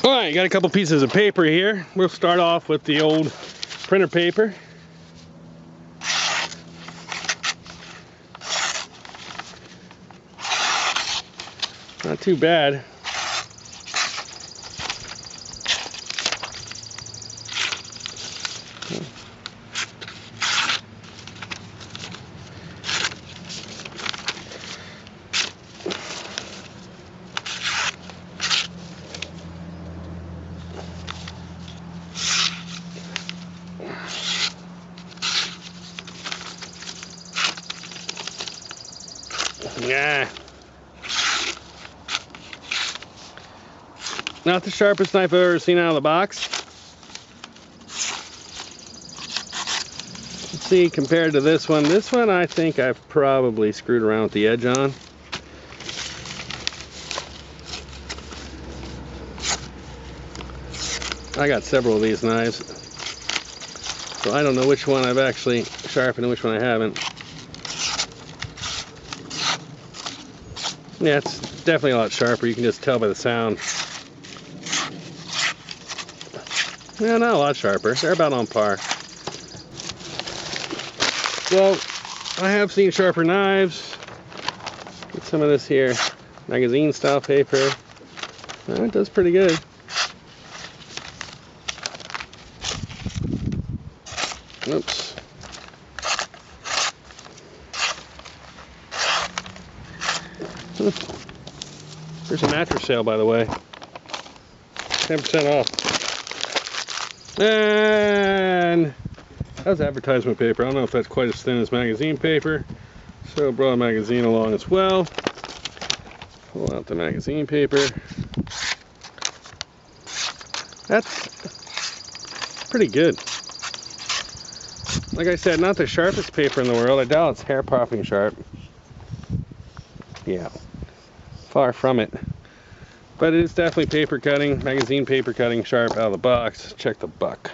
Alright, got a couple pieces of paper here. We'll start off with the old printer paper. Not too bad. Yeah. Not the sharpest knife I've ever seen out of the box. Let's see, compared to this one I think I've probably screwed around with the edge on. I got several of these knives, so I don't know which one I've actually sharpened and which one I haven't. Yeah, it's definitely a lot sharper. You can just tell by the sound. Yeah, not a lot sharper. They're about on par. Well, I have seen sharper knives. Get some of this here magazine style paper. It does pretty good. Oops. Here's a mattress sale, by the way. 10% off. And that was advertisement paper. I don't know if that's quite as thin as magazine paper. So I brought a magazine along as well. Pull out the magazine paper. That's pretty good. Like I said, not the sharpest paper in the world. I doubt it's hair popping sharp. Yeah. Far from it. But it is definitely paper cutting, magazine paper cutting sharp out of the box. Check the buck.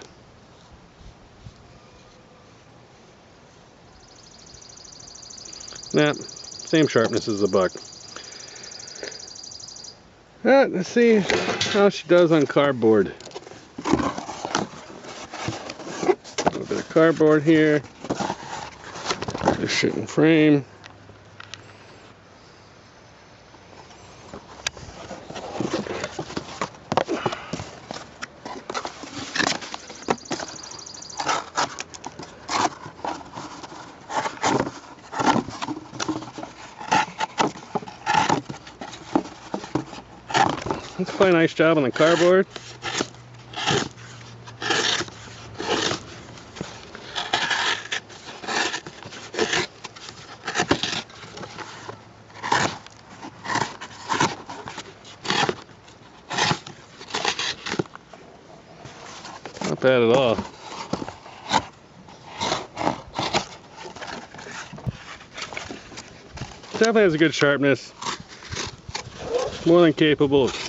Nah, same sharpness as the buck. Let's see how she does on cardboard. A little bit of cardboard here. This shit in frame. That's quite a nice job on the cardboard. Not bad at all. Definitely has a good sharpness. More than capable of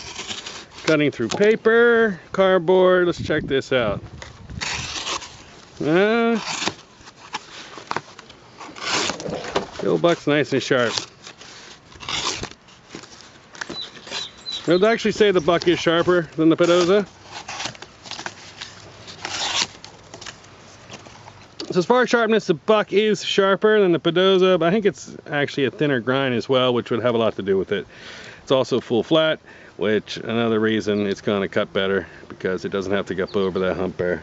cutting through paper, cardboard. Let's check this out. The old buck's nice and sharp. I would actually say the buck is sharper than the Pazoda. So as far as sharpness, the buck is sharper than the Pazoda, but I think it's actually a thinner grind as well, which would have a lot to do with it. It's also full flat, which another reason it's going to cut better because it doesn't have to go over that hump there.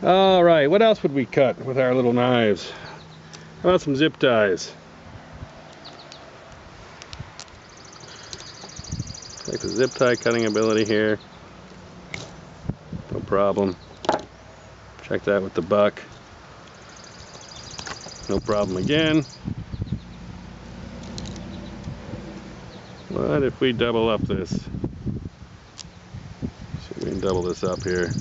All right, what else would we cut with our little knives? How about some zip ties? Like the zip tie cutting ability here. No problem. Check that with the buck. No problem again. What if we double up this? See if we can double this up here.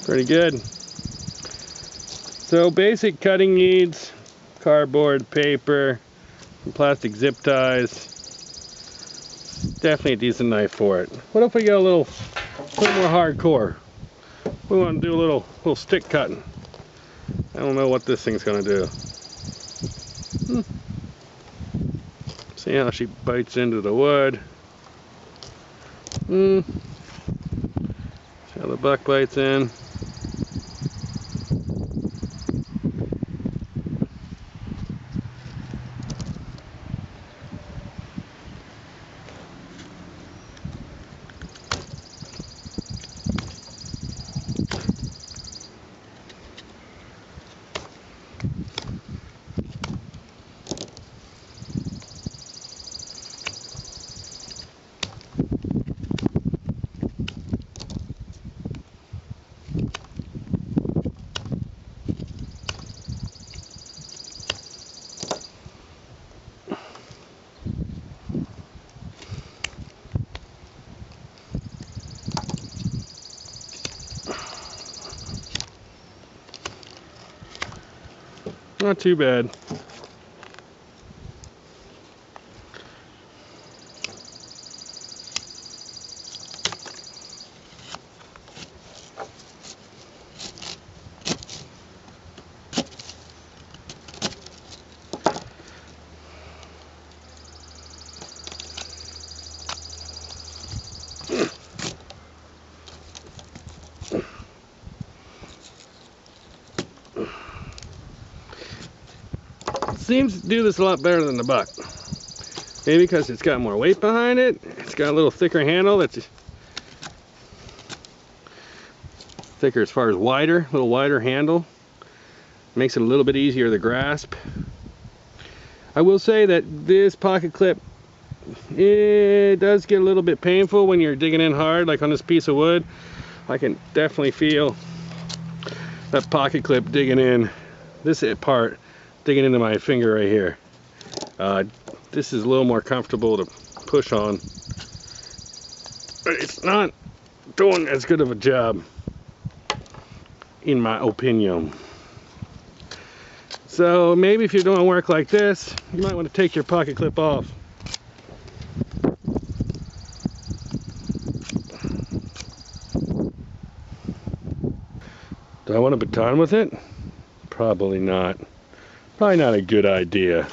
Pretty good. So basic cutting needs: cardboard, paper, and plastic zip ties. Definitely a decent knife for it. What if we go a little more hardcore? We want to do a little stick cutting. I don't know what this thing's gonna do. See how she bites into the wood. See how the buck bites in. Not too bad. Seems to do this a lot better than the buck. Maybe because it's got more weight behind it. It's got a little thicker handle that's thicker as far as wider, a little wider handle. Makes it a little bit easier to grasp. I will say that this pocket clip, it does get a little bit painful when you're digging in hard, like on this piece of wood. I can definitely feel that pocket clip digging in, this part, digging into my finger right here. This is a little more comfortable to push on, but it's not doing as good of a job, in my opinion. So maybe if you're doing work like this, you might want to take your pocket clip off. Do I want a baton with it? Probably not. Probably not a good idea.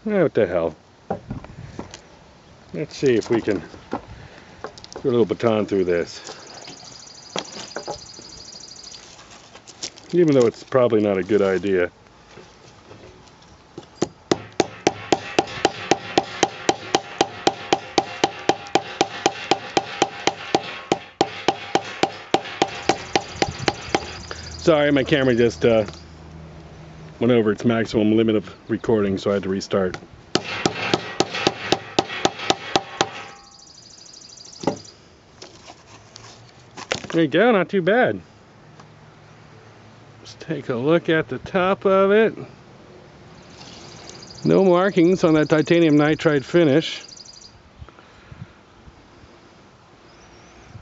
What the hell. Let's see if we can do a little baton through this. Even though it's probably not a good idea. Sorry, my camera just went over its maximum limit of recording, so I had to restart. There you go, not too bad. Let's take a look at the top of it. No markings on that titanium nitride finish.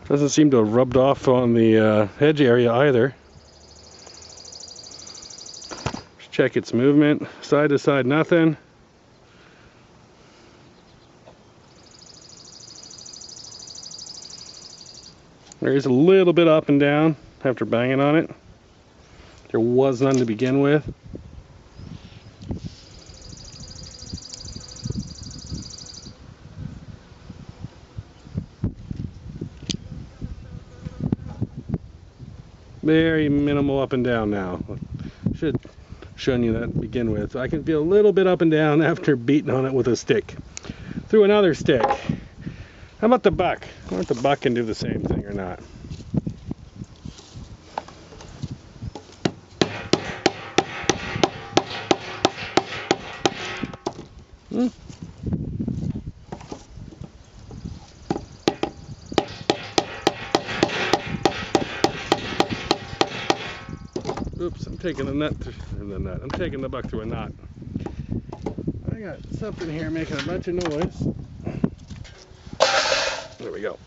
Doesn't seem to have rubbed off on the edge area either. Check its movement, side to side, nothing. There's a little bit up and down after banging on it. There was none to begin with. Very minimal up and down now. Should shown you that to begin with. I can feel a little bit up and down after beating on it with a stick. Through another stick. How about the buck? I wonder if the buck can do the same thing or not. Oops, I'm taking the nut through the nut. I'm taking the buck through a knot. I got something here making a bunch of noise. There we go.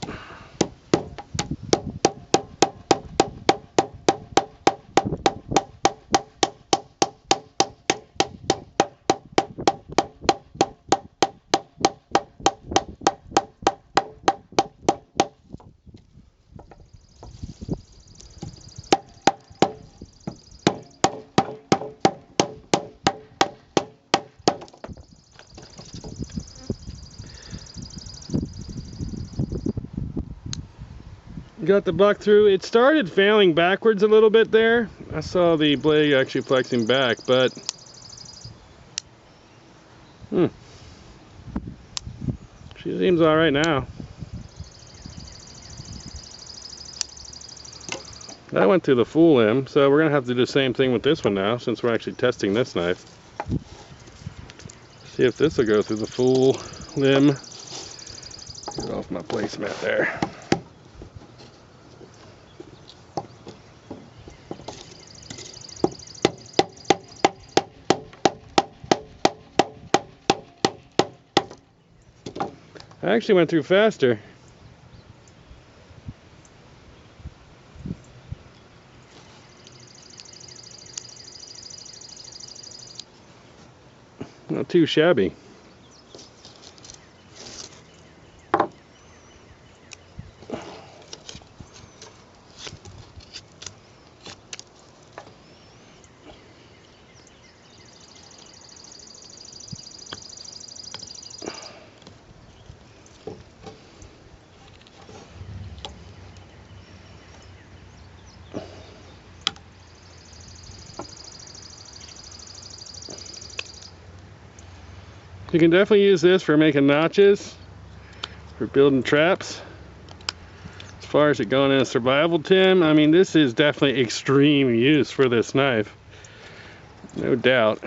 Got the buck through. It started failing backwards a little bit there. I saw the blade actually flexing back, but she seems all right now. That went through the full limb, so we're gonna have to do the same thing with this one now, since we're actually testing this knife. See if this will go through the full limb. Get off my placemat there. I actually went through faster. Not too shabby. You can definitely use this for making notches, for building traps. As far as it going in a survival tin, I mean, this is definitely extreme use for this knife, no doubt.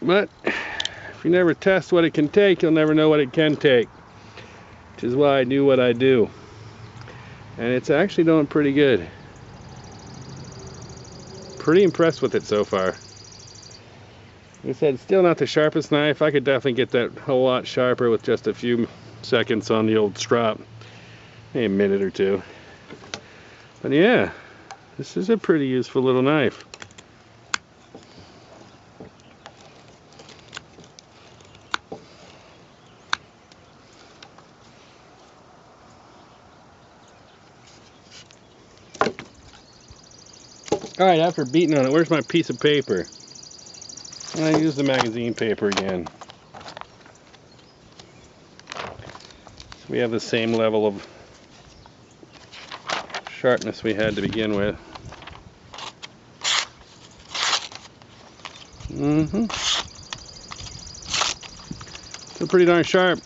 But if you never test what it can take, you'll never know what it can take, which is why I do what I do. And it's actually doing pretty good. Pretty impressed with it so far. Like I said, still not the sharpest knife. I could definitely get that a whole lot sharper with just a few seconds on the old strap. Maybe a minute or two. But yeah, this is a pretty useful little knife. Alright, after beating on it, where's my piece of paper? I use the magazine paper again. So we have the same level of sharpness we had to begin with. Still pretty darn sharp.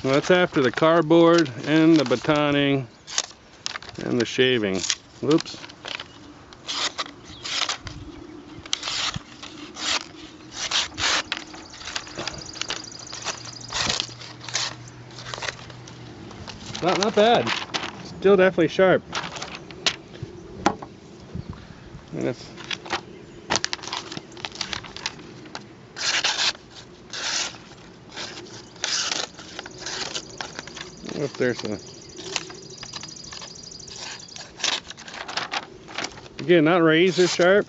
Well, that's after the cardboard and the batoning and the shaving. Whoops. Not bad. Still definitely sharp. And it's if there's a again, not razor sharp.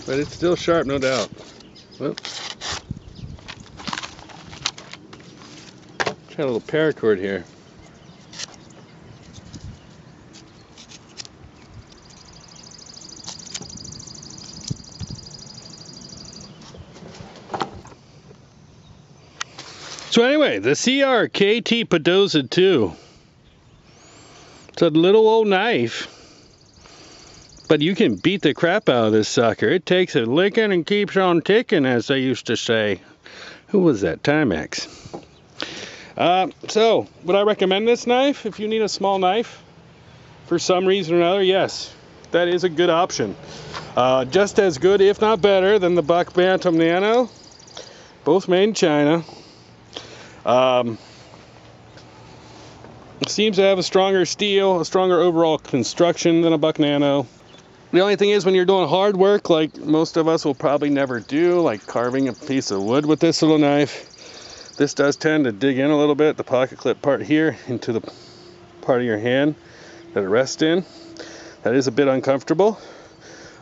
But it's still sharp, no doubt. Whoops. Try a little paracord here. So anyway, the CRKT Pazoda 2. It's a little old knife, but you can beat the crap out of this sucker. It takes a licking and keeps on ticking, as they used to say. Who was that? Timex. So, would I recommend this knife if you need a small knife? For some reason or another, yes. That is a good option. Just as good, if not better, than the Buck Bantam Nano. Both made in China. It seems to have a stronger steel, a stronger overall construction than a Buck Nano. The only thing is, when you're doing hard work, like most of us will probably never do, like carving a piece of wood with this little knife, this does tend to dig in a little bit, the pocket clip part here, into the part of your hand that it rests in. That is a bit uncomfortable,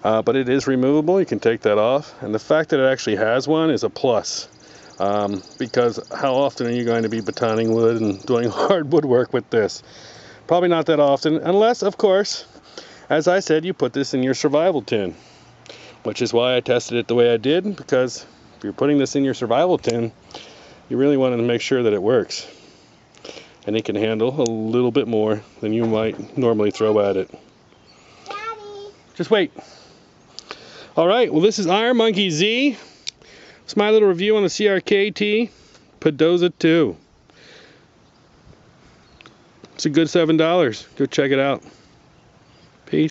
but it is removable. You can take that off. And the fact that it actually has one is a plus. Because how often are you going to be batoning wood and doing hard woodwork with this? Probably not that often, unless, of course, as I said, you put this in your survival tin. which is why I tested it the way I did, because if you're putting this in your survival tin, you really want to make sure that it works. And it can handle a little bit more than you might normally throw at it. Daddy. Just wait. Alright, well this is Iron Monkey Z. It's my little review on the CRKT Pazoda 2. It's a good $7. Go check it out.